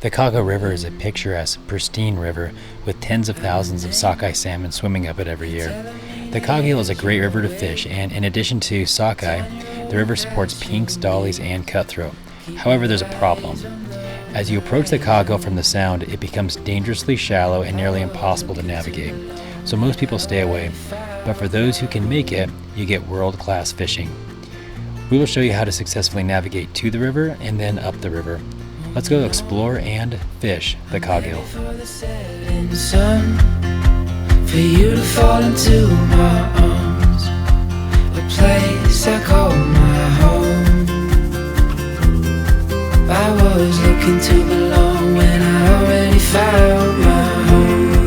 The Coghill River is a picturesque, pristine river with tens of thousands of sockeye salmon swimming up it every year. The Coghill is a great river to fish, and in addition to sockeye, the river supports pinks, dollies, and cutthroat. However, there's a problem. As you approach the Coghill from the sound, it becomes dangerously shallow and nearly impossible to navigate. So most people stay away, but for those who can make it, you get world-class fishing. We will show you how to successfully navigate to the river and then up the river. Let's go explore and fish the Coghill. For you to fall into my arms, a place I call my home. I was looking to belong when I already found my home.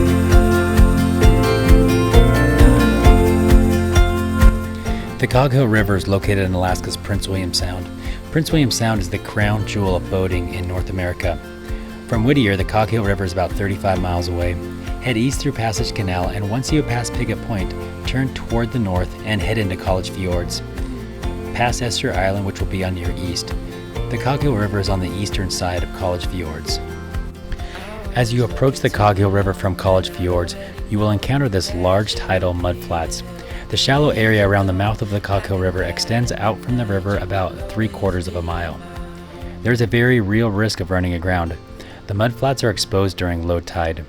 The Coghill River is located in Alaska's Prince William Sound. Prince William Sound is the crown jewel of boating in North America. From Whittier, the Coghill River is about 35 miles away. Head east through Passage Canal, and once you pass Pigott Point, turn toward the north and head into College Fjords. Pass Esther Island, which will be on your east. The Coghill River is on the eastern side of College Fjords. As you approach the Coghill River from College Fjords, you will encounter this large tidal mudflats. The shallow area around the mouth of the Coghill River extends out from the river about 3/4 of a mile. There is a very real risk of running aground. The mudflats are exposed during low tide,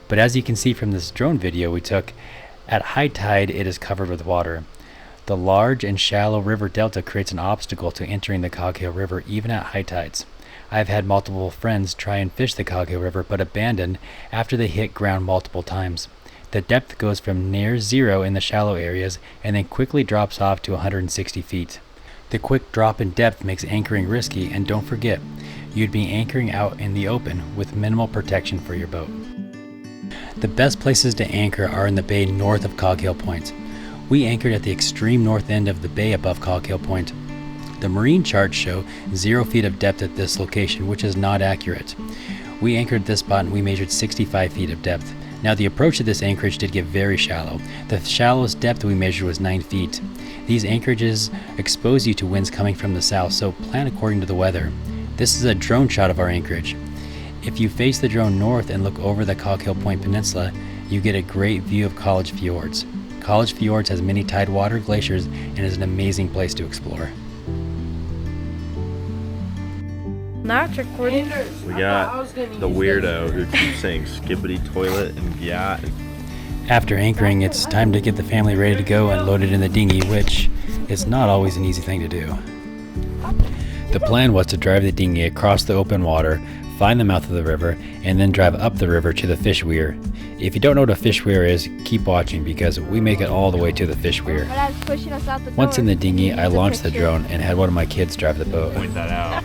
but as you can see from this drone video we took, at high tide it is covered with water. The large and shallow river delta creates an obstacle to entering the Coghill River even at high tides. I have had multiple friends try and fish the Coghill River but abandon after they hit ground multiple times. The depth goes from near zero in the shallow areas and then quickly drops off to 160 feet. The quick drop in depth makes anchoring risky, and don't forget, you'd be anchoring out in the open with minimal protection for your boat. The best places to anchor are in the bay north of Coghill Point. We anchored at the extreme north end of the bay above Coghill Point. The marine charts show 0 feet of depth at this location, which is not accurate. We anchored this spot and we measured 65 feet of depth. Now the approach to this anchorage did get very shallow. The shallowest depth we measured was 9 feet. These anchorages expose you to winds coming from the south, so plan according to the weather. This is a drone shot of our anchorage. If you face the drone north and look over the Coghill Point Peninsula, you get a great view of College Fjords. College Fjords has many tidewater glaciers and is an amazing place to explore. Now it's recording. We got the weirdo who keeps saying skibbity toilet and yacht. After anchoring, it's time to get the family ready to go and load it in the dinghy, which is not always an easy thing to do. The plan was to drive the dinghy across the open water, find the mouth of the river, and then drive up the river to the Fish Weir. If you don't know what a Fish Weir is, keep watching because we make it all the way to the Fish Weir. Once in the dinghy, I launched the drone and had one of my kids drive the boat. Point that out.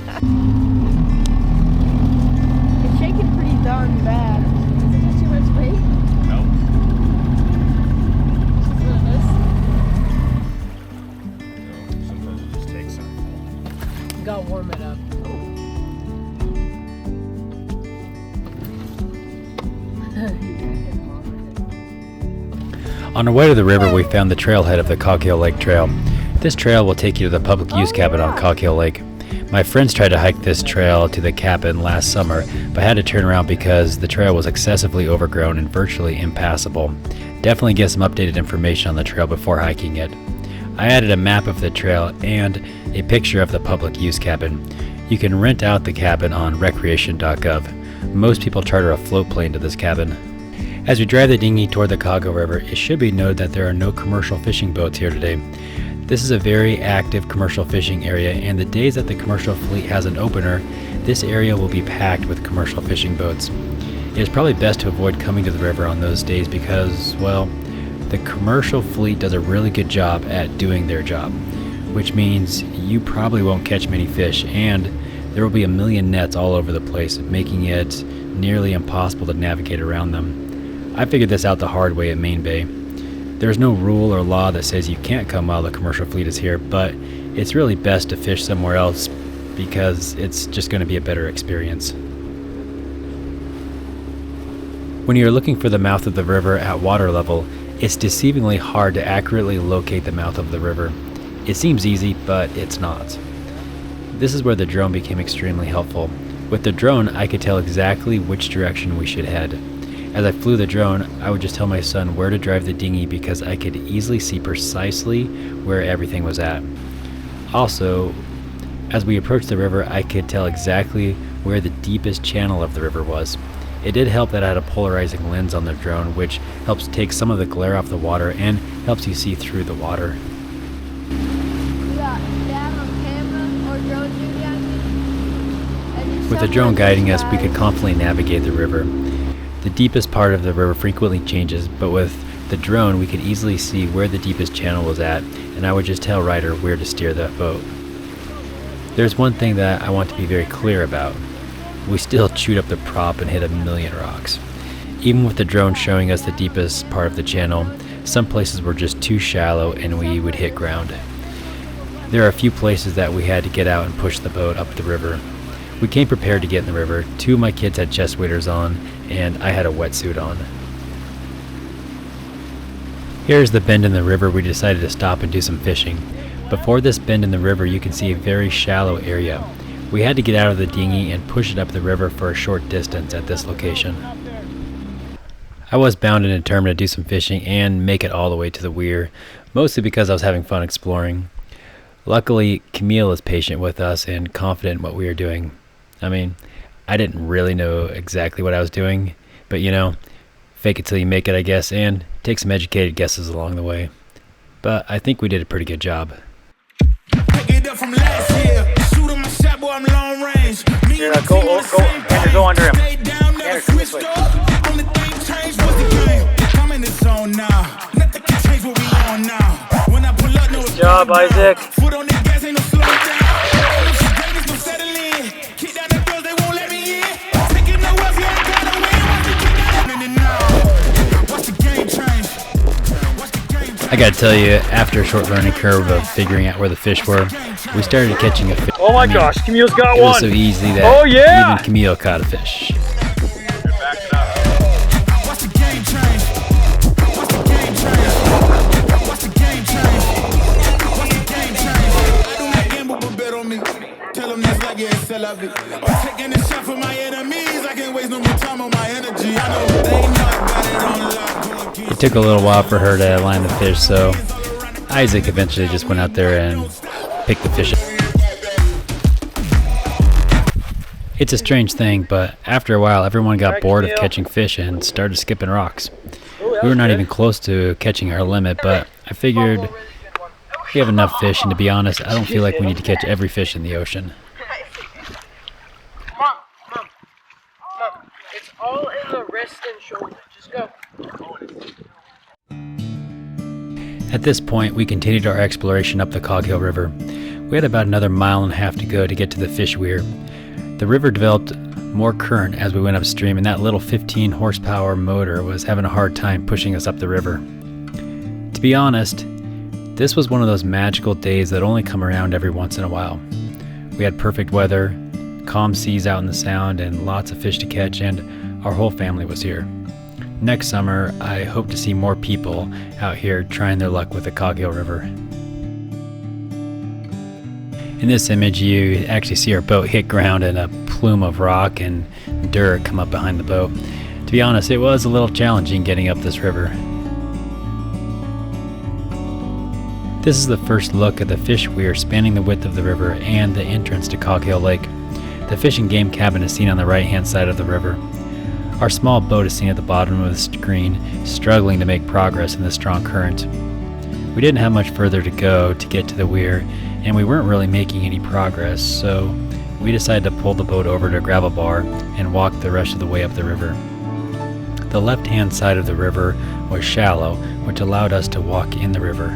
It's shaking pretty darn bad. Is it just too much weight? Nope. No, sometimes it just takes some. Gotta warm it up. On our way to the river, we found the trailhead of the Coghill Lake Trail. This trail will take you to the public use cabin on Coghill Lake. My friends tried to hike this trail to the cabin last summer, but had to turn around because the trail was excessively overgrown and virtually impassable. Definitely get some updated information on the trail before hiking it. I added a map of the trail and a picture of the public use cabin. You can rent out the cabin on recreation.gov. Most people charter a float plane to this cabin. As we drive the dinghy toward the Coghill River, it should be noted that there are no commercial fishing boats here today. This is a very active commercial fishing area, and the days that the commercial fleet has an opener, this area will be packed with commercial fishing boats. It is probably best to avoid coming to the river on those days because, well, the commercial fleet does a really good job at doing their job, which means you probably won't catch many fish, and there will be a million nets all over the place, making it nearly impossible to navigate around them. I figured this out the hard way at Main Bay. There's no rule or law that says you can't come while the commercial fleet is here, but it's really best to fish somewhere else because it's just going to be a better experience. When you're looking for the mouth of the river at water level, it's deceivingly hard to accurately locate the mouth of the river. It seems easy, but it's not. This is where the drone became extremely helpful. With the drone, I could tell exactly which direction we should head. As I flew the drone, I would just tell my son where to drive the dinghy because I could easily see precisely where everything was at. Also, as we approached the river, I could tell exactly where the deepest channel of the river was. It did help that I had a polarizing lens on the drone, which helps take some of the glare off the water and helps you see through the water. With the drone guiding us, we could confidently navigate the river. The deepest part of the river frequently changes, but with the drone we could easily see where the deepest channel was at, and I would just tell Ryder where to steer the boat. There's one thing that I want to be very clear about. We still chewed up the prop and hit a million rocks. Even with the drone showing us the deepest part of the channel, some places were just too shallow and we would hit ground. There are a few places that we had to get out and push the boat up the river. We came prepared to get in the river. 2 of my kids had chest waders on, and I had a wetsuit on. Here's the bend in the river. We decided to stop and do some fishing. Before this bend in the river, you can see a very shallow area. We had to get out of the dinghy and push it up the river for a short distance at this location. I was bound and determined to do some fishing and make it all the way to the weir, mostly because I was having fun exploring. Luckily, Camille is patient with us and confident in what we are doing. I mean, I didn't really know exactly what I was doing, but fake it till you make it, I guess, and take some educated guesses along the way. But I think we did a pretty good job. Yeah, go Andrew, go under him. Andrew, come this way. Good job, Isaac. I gotta tell you, after a short learning curve of figuring out where the fish were, we started catching a fish. Oh my gosh, Camille's got It one. was so easy that even Camille caught a fish. It took a little while for her to line the fish, so Isaac eventually just went out there and picked the fish up. It's a strange thing, but after a while everyone got bored of catching fish and started skipping rocks. We were not even close to catching our limit, but I figured we have enough fish, and to be honest, I don't feel like we need to catch every fish in the ocean. Mom. It's all in the wrist and shoulder. Just go. At this point, we continued our exploration up the Coghill River. We had about another 1.5 miles to go to get to the Fish Weir. The river developed more current as we went upstream, and that little 15 horsepower motor was having a hard time pushing us up the river. To be honest, this was one of those magical days that only come around every once in a while. We had perfect weather, calm seas out in the Sound, and lots of fish to catch, and our whole family was here. Next summer, I hope to see more people out here trying their luck with the Coghill River. In this image, you actually see our boat hit ground and a plume of rock and dirt come up behind the boat. To be honest, it was a little challenging getting up this river. This is the first look at the Fish Weir spanning the width of the river and the entrance to Coghill Lake. The fish and game cabin is seen on the right-hand side of the river. Our small boat is seen at the bottom of the screen, struggling to make progress in the strong current. We didn't have much further to go to get to the weir, and we weren't really making any progress, so we decided to pull the boat over to a gravel bar and walk the rest of the way up the river. The left-hand side of the river was shallow, which allowed us to walk in the river.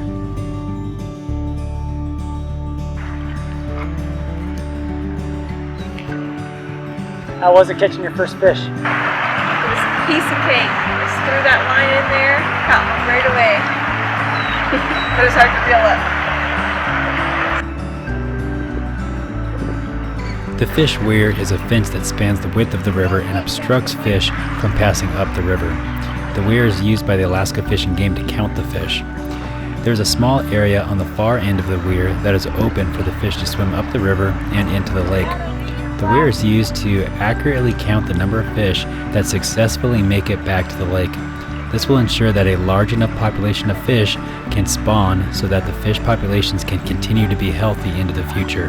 How was it catching your first fish? Piece of cake. Just threw that line in there, caught one right away. It was hard to reel it. The Fish Weir is a fence that spans the width of the river and obstructs fish from passing up the river. The weir is used by the Alaska Fish and Game to count the fish. There's a small area on the far end of the weir that is open for the fish to swim up the river and into the lake. The weir is used to accurately count the number of fish that successfully make it back to the lake. This will ensure that a large enough population of fish can spawn so that the fish populations can continue to be healthy into the future.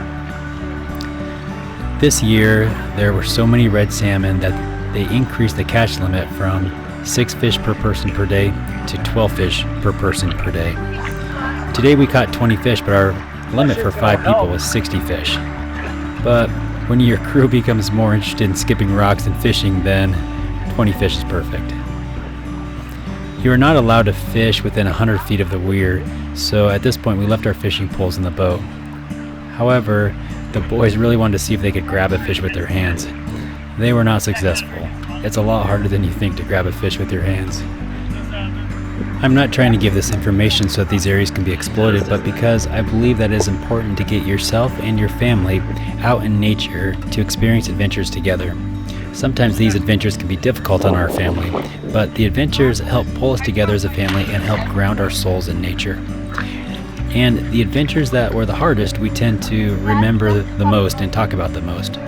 This year, there were so many red salmon that they increased the catch limit from 6 fish per person per day to 12 fish per person per day. Today we caught 20 fish, but our limit for 5 people was 60 fish. But when your crew becomes more interested in skipping rocks than fishing, then 20 fish is perfect. You are not allowed to fish within 100 feet of the weir, so at this point we left our fishing poles in the boat. However, the boys really wanted to see if they could grab a fish with their hands. They were not successful. It's a lot harder than you think to grab a fish with your hands. I'm not trying to give this information so that these areas can be exploited, but because I believe that it is important to get yourself and your family out in nature to experience adventures together. Sometimes these adventures can be difficult on our family, but the adventures help pull us together as a family and help ground our souls in nature. And the adventures that were the hardest, we tend to remember the most and talk about the most.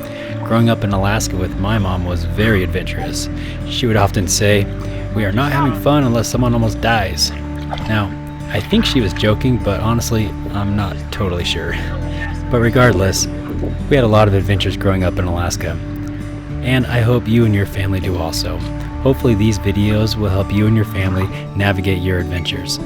Growing up in Alaska with my mom was very adventurous. She would often say, "We are not having fun unless someone almost dies." Now, I think she was joking, but honestly, I'm not totally sure. But regardless, we had a lot of adventures growing up in Alaska. And I hope you and your family do also. Hopefully these videos will help you and your family navigate your adventures.